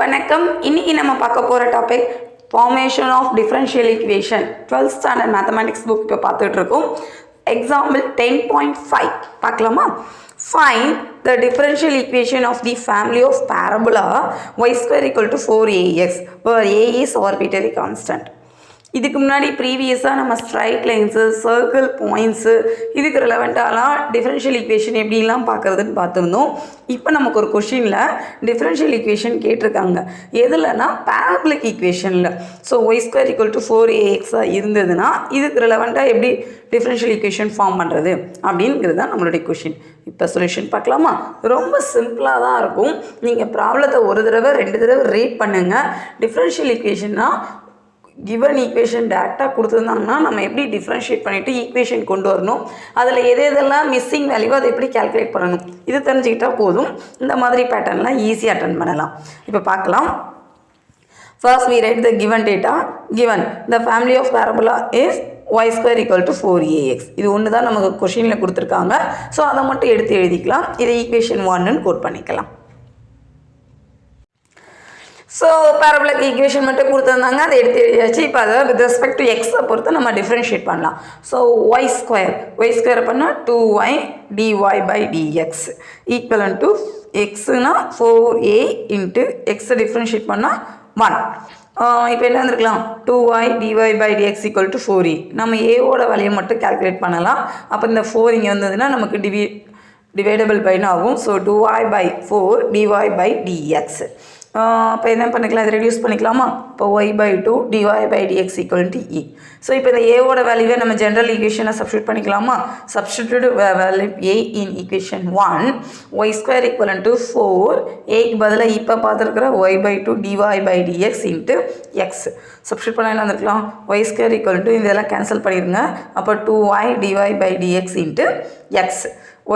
வணக்கம். இன்னைக்கு நம்ம பார்க்க போகிற topic formation of differential equation 12th standard mathematics book இப்போ பார்த்துட்டு இருக்கோம். எக்ஸாம்பிள் 10.5 பார்க்கலாமா? Find the differential equation of the family of parabola y square equal to 4ax where a is arbitrary constant. இதுக்கு முன்னாடி ப்ரீவியஸாக நம்ம ஸ்ட்ரைட் லைன்ஸு சர்க்கிள் பாயிண்ட்ஸு இதுக்கு ரிலவெண்ட்டாலாம் differential equation எப்படிலாம் பார்க்குறதுன்னு பார்த்துருந்தோம். இப்போ நமக்கு ஒரு கொஷினில் டிஃபரன்ஷியல் ஈக்குவேஷன் கேட்டிருக்காங்க. எதுலனா பேரபோலிக் ஈக்குவேஷனில். So Y square equal to 4ax இருந்ததுன்னா இதுக்கு ரிலவெண்ட்டாக எப்படி டிஃபரன்ஷியல் ஈக்குவேஷன் ஃபார்ம் பண்ணுறது அப்படிங்கிறது தான் நம்மளுடைய கொஷின். இப்போ சொல்யூஷன் பார்க்கலாமா? ரொம்ப சிம்பிளாக தான் இருக்கும். நீங்கள் ப்ராப்ளத்தை ஒரு தடவை 2 தடவை ரீட் பண்ணுங்கள். டிஃபரன்ஷியல் ஈக்குவேஷன்னா கிவன் ஈக்குவேஷன் டேரெக்டாக கொடுத்துருந்தாங்கன்னா நம்ம எப்படி டிஃப்ரென்ஷியேட் பண்ணிவிட்டு ஈக்குவேஷன் கொண்டு வரணும், அதில் எதெல்லாம் மிஸ்ஸிங் வேல்யூவோ அதை எப்படி கேல்குலேட் பண்ணணும், இது தெரிஞ்சுக்கிட்டால் போதும். இந்த மாதிரி பேட்டர்ன்லாம் ஈஸியாக அட்டன் பண்ணலாம். இப்போ பார்க்கலாம். First we write the given data. Given the family of parabola is y square equal to 4ax. இது ஒன்று தான் நமக்கு கொஷினில் கொடுத்துருக்காங்க. ஸோ அதை மட்டும் எடுத்து எழுதிக்கலாம். இதை ஈக்குவேஷன் 1ன்னு கோட் பண்ணிக்கலாம். ஸோ பேரபோலிக் ஈக்குவேஷன் மட்டும் கொடுத்துருந்தாங்க, அதை எடுத்து எழுதியாச்சு. இப்போ அதை வித் ரெஸ்பெக்ட் டு எக்ஸை பொறுத்து நம்ம டிஃப்ரென்ஷியேட் பண்ணலாம். ஸோ ஒய் ஸ்கொயர் பண்ணால் 2y dy by dx ஈக்குவலன் டு எக்ஸுனா 4a இன்ட்டு எக்ஸை டிஃப்ரென்ஷியேட் பண்ணால் 1. இப்போ என்ன வந்துருக்கலாம்? 2y dy by dx equal to 4a. நம்ம ஏவோட வேலையை மட்டும் கால்குலேட் பண்ணலாம். அப்போ இந்த 4 இங்கே வந்ததுன்னா நமக்கு டிவைடபிள் பைன்னு ஆகும். So 2y by 4 dy by dx. இப்போ என்ன பண்ணிக்கலாம்? இதை ரெடியூஸ் பண்ணிக்கலாமா? இப்போ y by 2 dy by dx equal to e. So இப்போ இந்த ஏவோட வேல்யூவை நம்ம ஜென்ரல் ஈக்குவேஷனை சப்ஸ்டியூட் பண்ணிக்கலாமா? Substitute value a in equation 1 y square equal to 4 ஏக்கு பதிலாக இப்போ பார்த்துருக்குற y by 2 dy by dx into x substitute பண்ண என்ன வந்துருக்கலாம்? y square equal to இதெல்லாம் கேன்சல் பண்ணிடுங்க. அப்போ 2y dy by dx into x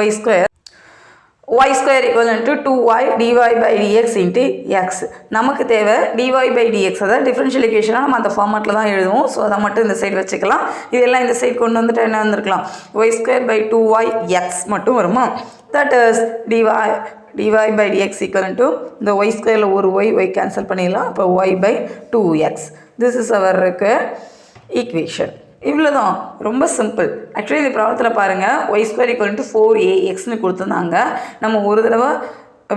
y square equal to 2y dy by dx into x. நமக்கு தேவை dy by dx. அதாவது differential ஈக்குவேஷனாக நம்ம அந்த ஃபார்மேட்டில் தான் எழுதுவோம். ஸோ அதை மட்டும் இந்த சைடு வச்சுக்கலாம். இதெல்லாம் இந்த சைடு கொண்டு வந்துட்டு என்ன வந்திருக்கலாம்? y square by 2y x மட்டும் வருமா? That is dy by dx equal to இந்த y ஸ்கொயரில் ஒரு y கேன்சல் பண்ணிடலாம். இப்போ y by 2x. This is our equation. இவ்வளோ தான், ரொம்ப சிம்பிள். ஆக்சுவலி இந்த ப்ராப்ளத்தில் பாருங்கள், ஒய் ஸ்கொயர் ஈக்குவல் டு 4axன்னு கொடுத்துருந்தாங்க. நம்ம ஒரு தடவை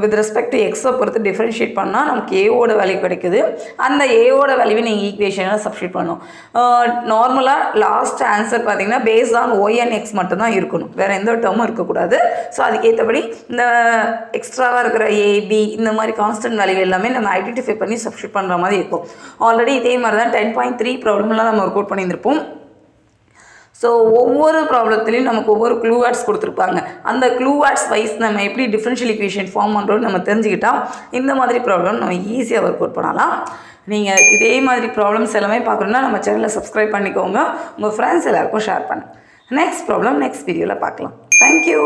வித் ரெஸ்பெக்ட் டு எக்ஸை பொறுத்து டிஃப்ரென்ஷியேட் பண்ணால் நமக்கு ஏவோட வேல்யூ கிடைக்குது. அந்த ஏவோட வேல்யூவை நீங்கள் ஈக்குவேஷனில் சப்ஸ்டியூட் பண்ணணும். நார்மலாக லாஸ்ட் ஆன்சர் பார்த்தீங்கன்னா based on Y and X மட்டும்தான் இருக்கணும், வேறு எந்த டேர்மும் இருக்கக்கூடாது. ஸோ அதுக்கேற்றபடி இந்த எக்ஸ்ட்ராவாக இருக்கிற ஏபி இந்த மாதிரி கான்ஸ்டன்ட் வேல்யூ எல்லாமே நம்ம ஐடென்டிஃபை பண்ணி சப்ஸ்டியூட் பண்ணுற மாதிரி இருக்கும். ஆல்ரெடி இதே மாதிரி தான் 10.3 ப்ராப்ளம்லாம் நம்ம ஒர்க் அவுட் பண்ணியிருந்திருப்போம். ஸோ ஒவ்வொரு ப்ராப்ளத்துலேயும் நமக்கு ஒவ்வொரு க்ளூ வேர்ட்ஸ் கொடுத்துருப்பாங்க. அந்த க்ளூ வேர்ட்ஸ் வைஸ் நம்ம எப்படி டிஃபரன்ஷியல் ஈக்குவேஷன் ஃபார்ம் பண்ணுறோன்னு நம்ம தெரிஞ்சுக்கிட்டால் இந்த மாதிரி ப்ராப்ளம் நம்ம ஈஸியாக ஒர்க் அவுட் பண்ணலாம். நீங்கள் இதே மாதிரி ப்ராப்ளம்ஸ் எல்லாமே பார்க்கணுன்னா நம்ம சேனலை சப்ஸ்கிரைப் பண்ணிக்கோங்க. உங்கள் ஃப்ரெண்ட்ஸ் எல்லாருக்கும் ஷேர் பண்ணுங்கள். நெக்ஸ்ட் ப்ராப்ளம் நெக்ஸ்ட் வீடியோவில் பார்க்கலாம். தேங்க்யூ.